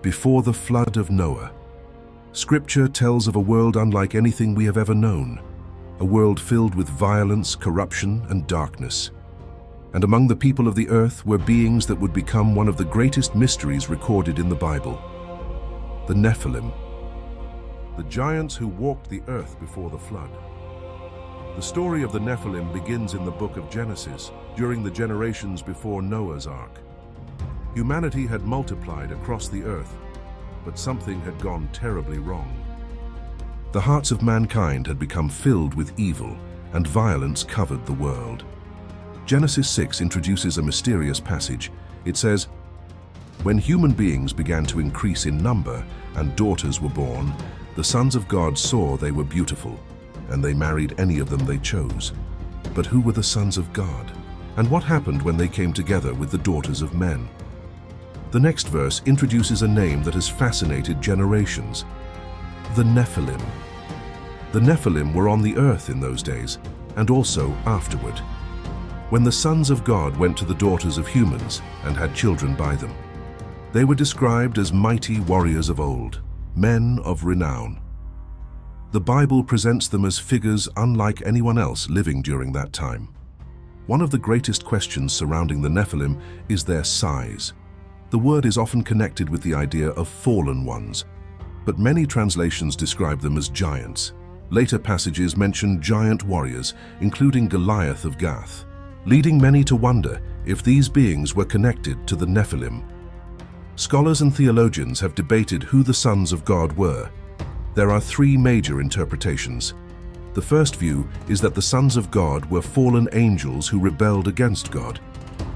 Before the flood of Noah. Scripture tells of a world unlike anything we have ever known, a world filled with violence, corruption, and darkness. And among the people of the earth were beings that would become one of the greatest mysteries recorded in the Bible: the Nephilim, the giants who walked the earth before the flood. The story of the Nephilim begins in the book of Genesis, during the generations before Noah's Ark. Humanity had multiplied across the earth, but something had gone terribly wrong. The hearts of mankind had become filled with evil, and violence covered the world. Genesis 6 introduces a mysterious passage. It says, "When human beings began to increase in number and daughters were born, the sons of God saw they were beautiful, and they married any of them they chose." But who were the sons of God? And what happened when they came together with the daughters of men? The next verse introduces a name that has fascinated generations: the Nephilim. The Nephilim were on the earth in those days, and also afterward, when the sons of God went to the daughters of humans and had children by them. They were described as mighty warriors of old, men of renown. The Bible presents them as figures unlike anyone else living during that time. One of the greatest questions surrounding the Nephilim is their size. The word is often connected with the idea of fallen ones, but many translations describe them as giants. Later passages mention giant warriors, including Goliath of Gath, leading many to wonder if these beings were connected to the Nephilim. Scholars and theologians have debated who the sons of God were. There are three major interpretations. The first view is that the sons of God were fallen angels who rebelled against God.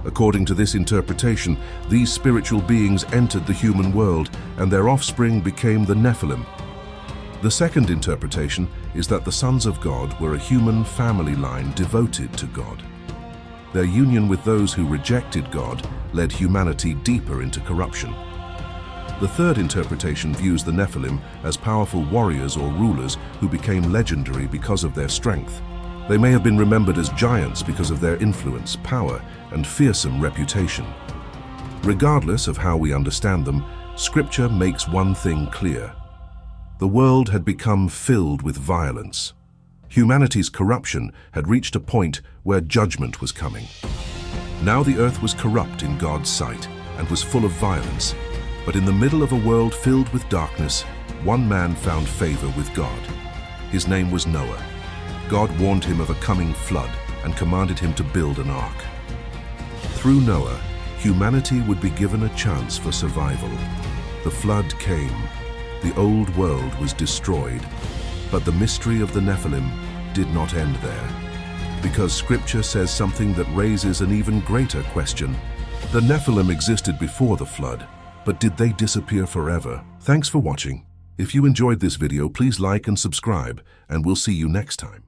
According to this interpretation, these spiritual beings entered the human world, and their offspring became the Nephilim. The second interpretation is that the sons of God were a human family line devoted to God. Their union with those who rejected God led humanity deeper into corruption. The third interpretation views the Nephilim as powerful warriors or rulers who became legendary because of their strength. They may have been remembered as giants because of their influence, power, and fearsome reputation. Regardless of how we understand them, Scripture makes one thing clear: the world had become filled with violence. Humanity's corruption had reached a point where judgment was coming. Now the earth was corrupt in God's sight and was full of violence. But in the middle of a world filled with darkness, one man found favor with God. His name was Noah. God warned him of a coming flood and commanded him to build an ark. Through Noah, humanity would be given a chance for survival. The flood came. The old world was destroyed. But the mystery of the Nephilim did not end there, because Scripture says something that raises an even greater question. The Nephilim existed before the flood, but did they disappear forever? Thanks for watching. If you enjoyed this video, please like and subscribe, and we'll see you next time.